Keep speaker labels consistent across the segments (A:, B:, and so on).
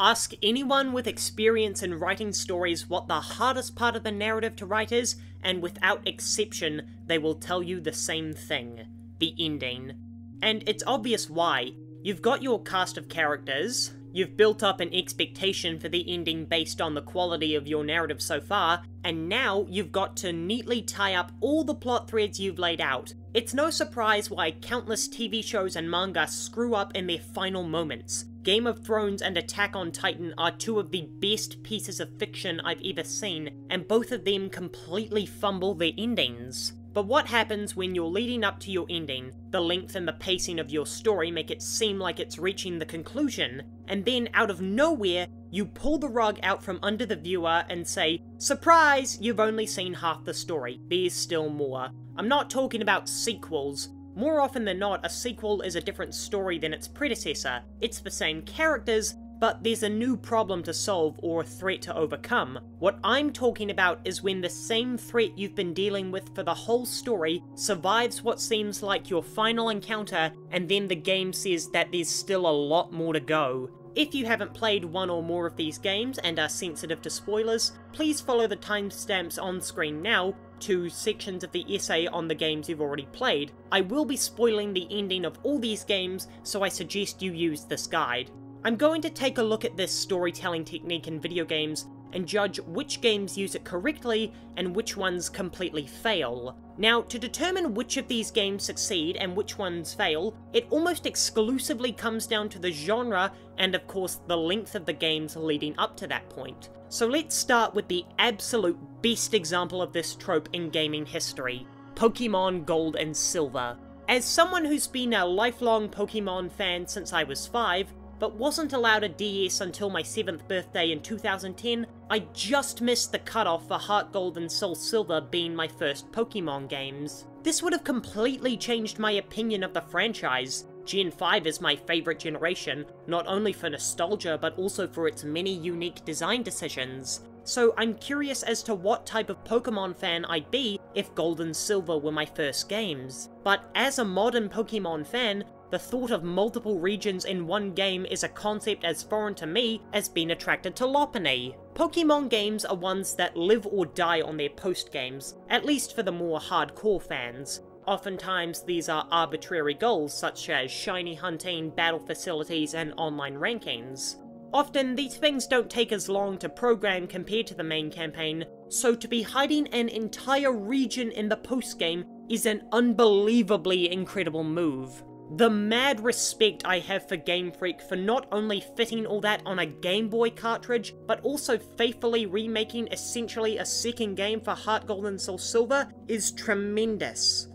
A: Ask anyone with experience in writing stories what the hardest part of the narrative to write is, and without exception, they will tell you the same thing. The ending. And it's obvious why. You've got your cast of characters, you've built up an expectation for the ending based on the quality of your narrative so far, and now you've got to neatly tie up all the plot threads you've laid out. It's no surprise why countless TV shows and manga screw up in their final moments. Game of Thrones and Attack on Titan are two of the best pieces of fiction I've ever seen, and both of them completely fumble their endings. But what happens when you're leading up to your ending? The length and the pacing of your story make it seem like it's reaching the conclusion, and then out of nowhere, you pull the rug out from under the viewer and say, "Surprise! You've only seen half the story. There's still more." I'm not talking about sequels. More often than not, a sequel is a different story than its predecessor. It's the same characters, but there's a new problem to solve or a threat to overcome. What I'm talking about is when the same threat you've been dealing with for the whole story survives what seems like your final encounter, and then the game says that there's still a lot more to go. If you haven't played one or more of these games and are sensitive to spoilers, please follow the timestamps on screen now to sections of the essay on the games you've already played. I will be spoiling the ending of all these games, so I suggest you use this guide. I'm going to take a look at this storytelling technique in video games and judge which games use it correctly and which ones completely fail. Now, to determine which of these games succeed and which ones fail, it almost exclusively comes down to the genre and of course the length of the games leading up to that point. So let's start with the absolute best example of this trope in gaming history, Pokemon Gold and Silver. As someone who's been a lifelong Pokemon fan since I was 5, but wasn't allowed a DS until my 7th birthday in 2010, I just missed the cutoff for Heart Gold and Soul Silver being my first Pokemon games. This would have completely changed my opinion of the franchise. Gen 5 is my favourite generation, not only for nostalgia but also for its many unique design decisions. So I'm curious as to what type of Pokemon fan I'd be if Gold and Silver were my first games. But as a modern Pokemon fan, the thought of multiple regions in one game is a concept as foreign to me as being attracted to Lopunny. Pokemon games are ones that live or die on their post-games, at least for the more hardcore fans. Oftentimes these are arbitrary goals such as shiny hunting, battle facilities, and online rankings. Often these things don't take as long to program compared to the main campaign, so to be hiding an entire region in the post-game is an unbelievably incredible move. The mad respect I have for Game Freak for not only fitting all that on a Game Boy cartridge, but also faithfully remaking essentially a second game for Heart Gold and Soul Silver is tremendous.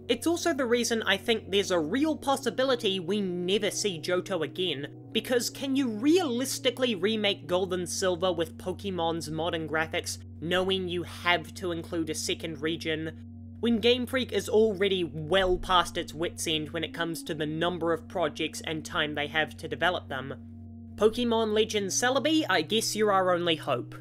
A: It's also the reason I think there's a real possibility we never see Johto again, because can you realistically remake Gold and Silver with Pokemon's modern graphics, knowing you have to include a second region? When Game Freak is already well past its wit's end when it comes to the number of projects and time they have to develop them. Pokemon Legends Celebi, I guess you're our only hope.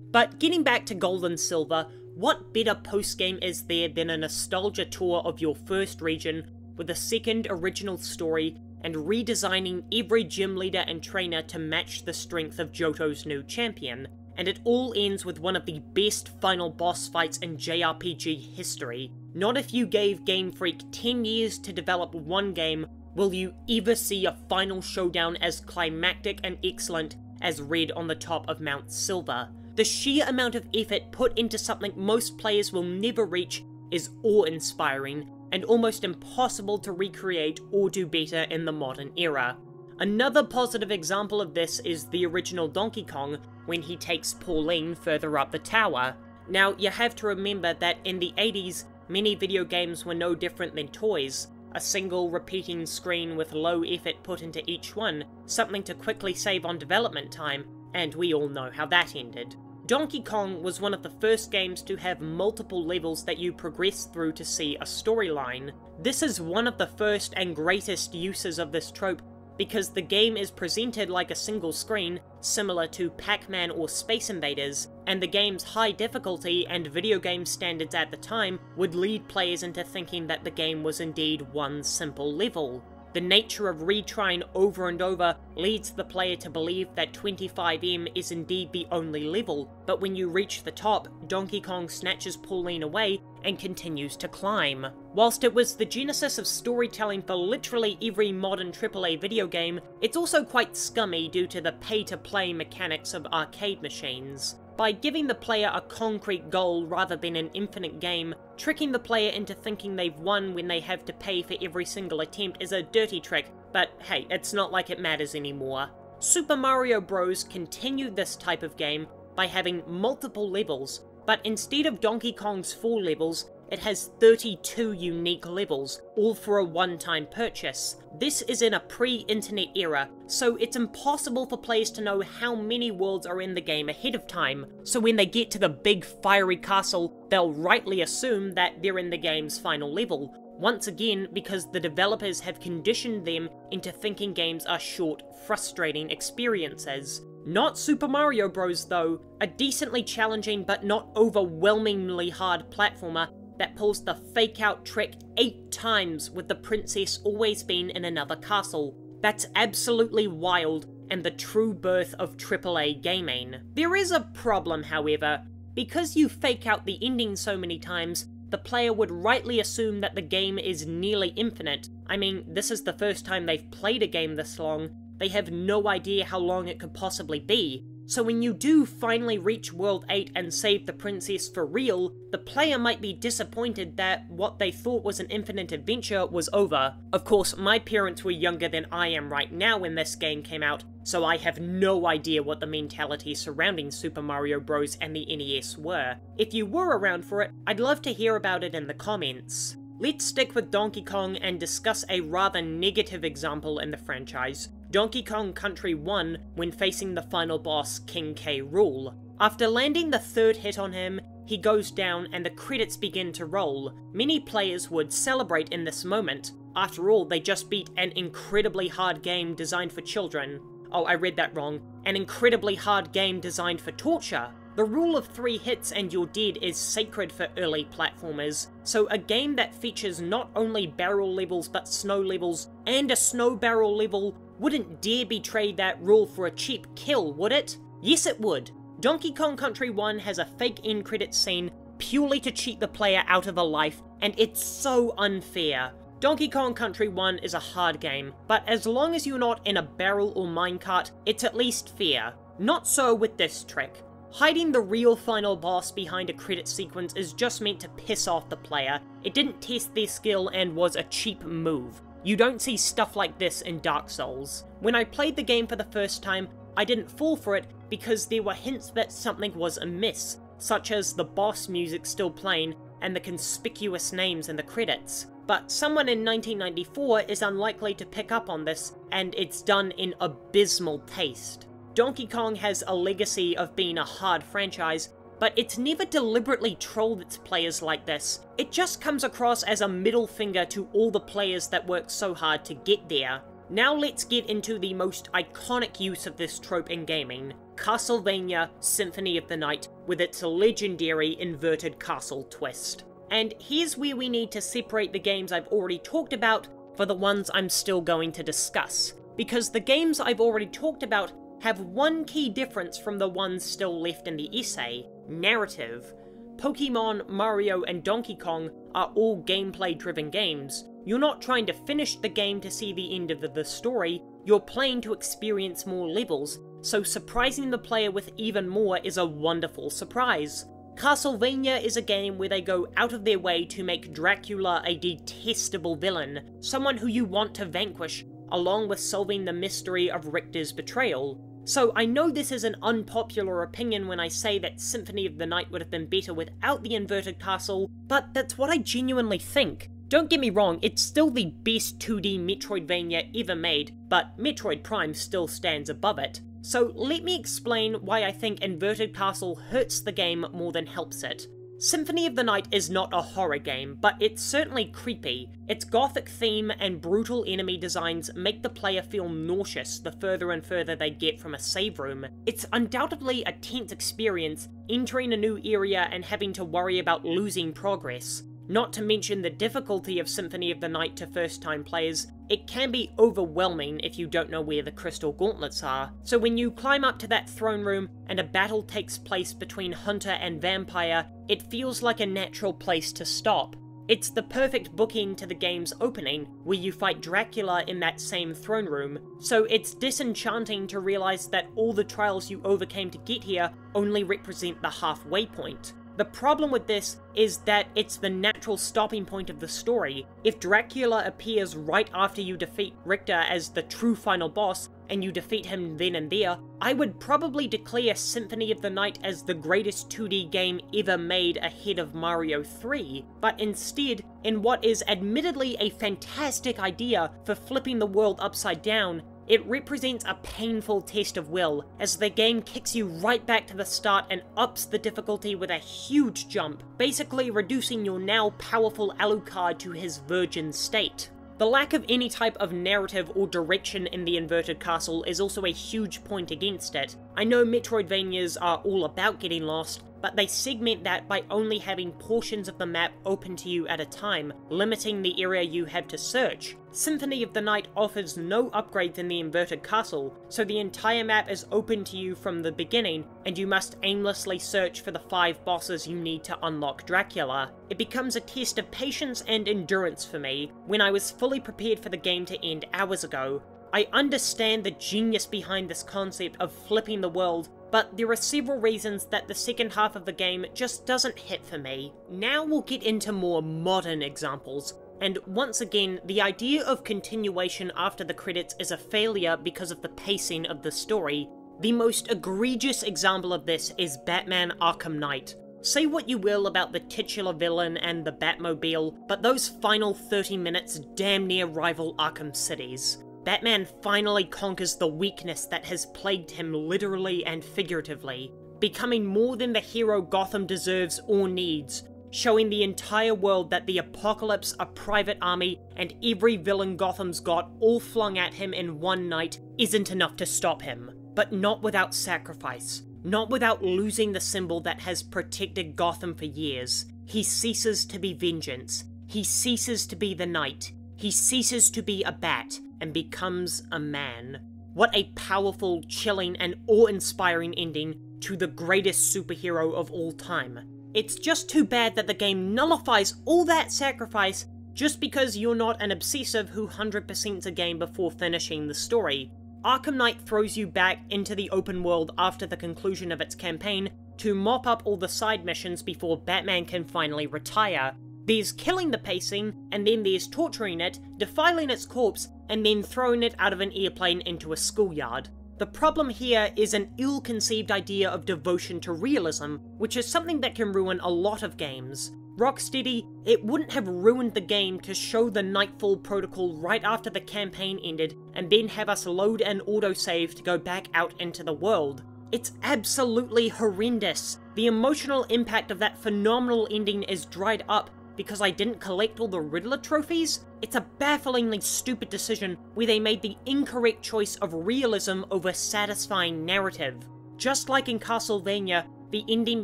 A: But getting back to Gold and Silver, what better post-game is there than a nostalgia tour of your first region with a second original story and redesigning every gym leader and trainer to match the strength of Johto's new champion? And it all ends with one of the best final boss fights in JRPG history. Not if you gave Game Freak 10 years to develop one game will you ever see a final showdown as climactic and excellent as Red on the top of Mount Silver. The sheer amount of effort put into something most players will never reach is awe-inspiring, and almost impossible to recreate or do better in the modern era. Another positive example of this is the original Donkey Kong, when he takes Pauline further up the tower. Now, you have to remember that in the 80s, many video games were no different than toys. A single repeating screen with low effort put into each one, something to quickly save on development time, and we all know how that ended. Donkey Kong was one of the first games to have multiple levels that you progress through to see a storyline. This is one of the first and greatest uses of this trope, because the game is presented like a single screen, similar to Pac-Man or Space Invaders, and the game's high difficulty and video game standards at the time would lead players into thinking that the game was indeed one simple level. The nature of retrying over and over leads the player to believe that 25M is indeed the only level, but when you reach the top, Donkey Kong snatches Pauline away and continues to climb. Whilst it was the genesis of storytelling for literally every modern AAA video game, it's also quite scummy due to the pay-to-play mechanics of arcade machines. By giving the player a concrete goal rather than an infinite game, tricking the player into thinking they've won when they have to pay for every single attempt is a dirty trick, but hey, it's not like it matters anymore. Super Mario Bros. Continued this type of game by having multiple levels, but instead of Donkey Kong's 4 levels, it has 32 unique levels, all for a one-time purchase. This is in a pre-internet era, so it's impossible for players to know how many worlds are in the game ahead of time, so when they get to the big fiery castle, they'll rightly assume that they're in the game's final level. Once again, because the developers have conditioned them into thinking games are short, frustrating experiences. Not Super Mario Bros. Though, a decently challenging but not overwhelmingly hard platformer that pulls the fake-out trick 8 times with the princess always being in another castle. That's absolutely wild, and the true birth of AAA gaming. There is a problem, however. Because you fake out the ending so many times, the player would rightly assume that the game is nearly infinite. I mean, this is the first time they've played a game this long. They have no idea how long it could possibly be. So when you do finally reach World 8 and save the princess for real, the player might be disappointed that what they thought was an infinite adventure was over. Of course, my parents were younger than I am right now when this game came out, so I have no idea what the mentality surrounding Super Mario Bros. And the NES were. If you were around for it, I'd love to hear about it in the comments. Let's stick with Donkey Kong and discuss a rather negative example in the franchise. Donkey Kong Country 1 when facing the final boss, King K. Rool. After landing the 3rd hit on him, he goes down and the credits begin to roll. Many players would celebrate in this moment. After all, they just beat an incredibly hard game designed for children. Oh, I read that wrong. An incredibly hard game designed for torture. The rule of 3 hits and you're dead is sacred for early platformers, so a game that features not only barrel levels but snow levels and a snow barrel level wouldn't dare betray that rule for a cheap kill, would it? Yes, it would. Donkey Kong Country 1 has a fake end credits scene purely to cheat the player out of a life, and it's so unfair. Donkey Kong Country 1 is a hard game, but as long as you're not in a barrel or minecart, it's at least fair. Not so with this trick. Hiding the real final boss behind a credit sequence is just meant to piss off the player. It didn't test their skill and was a cheap move. You don't see stuff like this in Dark Souls. When I played the game for the first time, I didn't fall for it because there were hints that something was amiss, such as the boss music still playing and the conspicuous names in the credits. But someone in 1994 is unlikely to pick up on this, and it's done in abysmal taste. Donkey Kong has a legacy of being a hard franchise, but it's never deliberately trolled its players like this. It just comes across as a middle finger to all the players that work so hard to get there. Now let's get into the most iconic use of this trope in gaming, Castlevania Symphony of the Night, with its legendary inverted castle twist. And here's where we need to separate the games I've already talked about for the ones I'm still going to discuss, because the games I've already talked about have one key difference from the ones still left in the essay: narrative. Pokemon, Mario, and Donkey Kong are all gameplay-driven games. You're not trying to finish the game to see the end of the story, you're playing to experience more levels, so surprising the player with even more is a wonderful surprise. Castlevania is a game where they go out of their way to make Dracula a detestable villain, someone who you want to vanquish, along with solving the mystery of Richter's betrayal. So I know this is an unpopular opinion when I say that Symphony of the Night would have been better without the inverted castle, but that's what I genuinely think. Don't get me wrong, it's still the best 2D Metroidvania ever made, but Metroid Prime still stands above it. So let me explain why I think inverted castle hurts the game more than helps it. Symphony of the Night is not a horror game, but it's certainly creepy. Its gothic theme and brutal enemy designs make the player feel nauseous the further and further they get from a save room. It's undoubtedly a tense experience, entering a new area and having to worry about losing progress. Not to mention the difficulty of Symphony of the Night to first-time players. It can be overwhelming if you don't know where the crystal gauntlets are. So when you climb up to that throne room and a battle takes place between hunter and vampire, it feels like a natural place to stop. It's the perfect bookend to the game's opening, where you fight Dracula in that same throne room, so it's disenchanting to realize that all the trials you overcame to get here only represent the halfway point. The problem with this is that it's the natural stopping point of the story. If Dracula appears right after you defeat Richter as the true final boss, and you defeat him then and there, I would probably declare Symphony of the Night as the greatest 2D game ever made ahead of Mario 3, but instead, in what is admittedly a fantastic idea for flipping the world upside down, it represents a painful test of will, as the game kicks you right back to the start and ups the difficulty with a huge jump, basically reducing your now powerful Alucard to his virgin state. The lack of any type of narrative or direction in the inverted castle is also a huge point against it. I know Metroidvanias are all about getting lost, but they segment that by only having portions of the map open to you at a time, limiting the area you have to search. Symphony of the Night offers no upgrades in the inverted castle, so the entire map is open to you from the beginning, and you must aimlessly search for the 5 bosses you need to unlock Dracula. It becomes a test of patience and endurance for me, when I was fully prepared for the game to end hours ago. I understand the genius behind this concept of flipping the world, but there are several reasons that the second half of the game just doesn't hit for me. Now we'll get into more modern examples, and once again, the idea of continuation after the credits is a failure because of the pacing of the story. The most egregious example of this is Batman Arkham Knight. Say what you will about the titular villain and the Batmobile, but those final 30 minutes damn near rival Arkham City's. Batman finally conquers the weakness that has plagued him literally and figuratively, becoming more than the hero Gotham deserves or needs, showing the entire world that the apocalypse, a private army, and every villain Gotham's got all flung at him in one night isn't enough to stop him. But not without sacrifice, not without losing the symbol that has protected Gotham for years. He ceases to be vengeance, he ceases to be the knight, he ceases to be a bat, and becomes a man. What a powerful, chilling, and awe-inspiring ending to the greatest superhero of all time. It's just too bad that the game nullifies all that sacrifice just because you're not an obsessive who 100%s a game before finishing the story. Arkham Knight throws you back into the open world after the conclusion of its campaign to mop up all the side missions before Batman can finally retire. There's killing the pacing, and then there's torturing it, defiling its corpse, and then throwing it out of an airplane into a schoolyard. The problem here is an ill-conceived idea of devotion to realism, which is something that can ruin a lot of games. Rocksteady, it wouldn't have ruined the game to show the Nightfall protocol right after the campaign ended, and then have us load an autosave to go back out into the world. It's absolutely horrendous. The emotional impact of that phenomenal ending is dried up because I didn't collect all the Riddler trophies? It's a bafflingly stupid decision where they made the incorrect choice of realism over satisfying narrative. Just like in Castlevania, the ending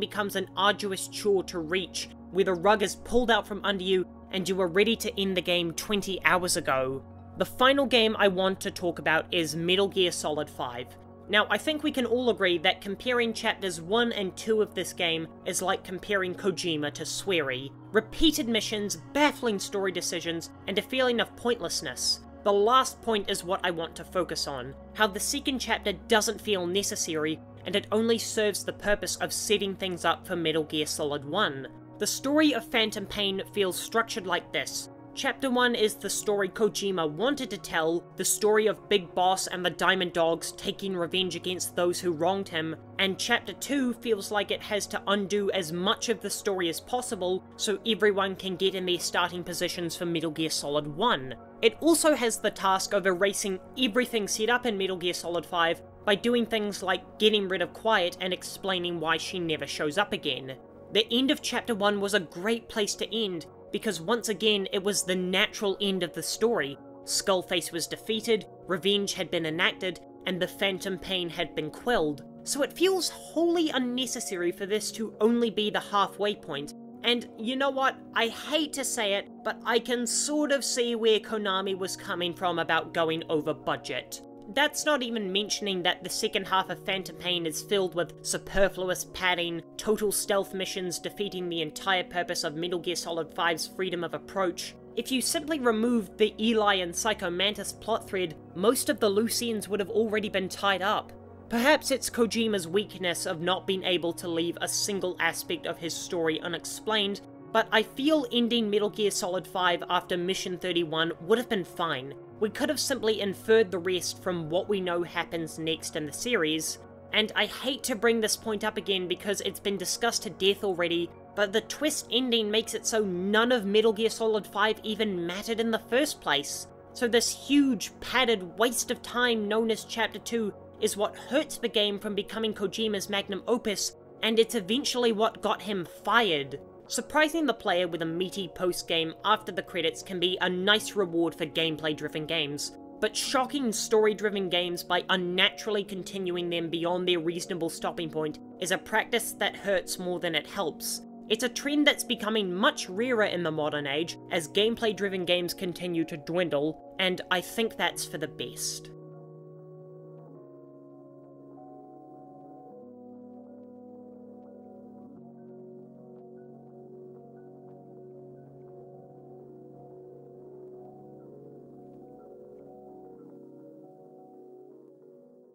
A: becomes an arduous chore to reach, where the rug is pulled out from under you and you were ready to end the game 20 hours ago. The final game I want to talk about is Metal Gear Solid 5. Now, I think we can all agree that comparing chapters 1 and 2 of this game is like comparing Kojima to Swery. Repeated missions, baffling story decisions, and a feeling of pointlessness. The last point is what I want to focus on, how the second chapter doesn't feel necessary, and it only serves the purpose of setting things up for Metal Gear Solid 1. The story of Phantom Pain feels structured like this. Chapter 1 is the story Kojima wanted to tell, the story of Big Boss and the Diamond Dogs taking revenge against those who wronged him, and Chapter 2 feels like it has to undo as much of the story as possible so everyone can get in their starting positions for Metal Gear Solid 1. It also has the task of erasing everything set up in Metal Gear Solid 5 by doing things like getting rid of Quiet and explaining why she never shows up again. The end of Chapter 1 was a great place to end, because once again it was the natural end of the story. Skullface was defeated, revenge had been enacted, and the Phantom Pain had been quelled. So it feels wholly unnecessary for this to only be the halfway point, And you know what? I hate to say it, but I can sort of see where Konami was coming from about going over budget. That's not even mentioning that the second half of Phantom Pain is filled with superfluous padding, total stealth missions defeating the entire purpose of Metal Gear Solid 5's freedom of approach. If you simply removed the Eli and Psycho Mantis plot thread, most of the loose ends would have already been tied up. Perhaps it's Kojima's weakness of not being able to leave a single aspect of his story unexplained, but I feel ending Metal Gear Solid 5 after Mission 31 would have been fine. We could have simply inferred the rest from what we know happens next in the series, and I hate to bring this point up again because it's been discussed to death already, but the twist ending makes it so none of Metal Gear Solid 5 even mattered in the first place. So this huge, padded waste of time known as Chapter 2 is what hurts the game from becoming Kojima's magnum opus, and it's eventually what got him fired. Surprising the player with a meaty post-game after the credits can be a nice reward for gameplay-driven games, but shocking story-driven games by unnaturally continuing them beyond their reasonable stopping point is a practice that hurts more than it helps. It's a trend that's becoming much rarer in the modern age as gameplay-driven games continue to dwindle, and I think that's for the best.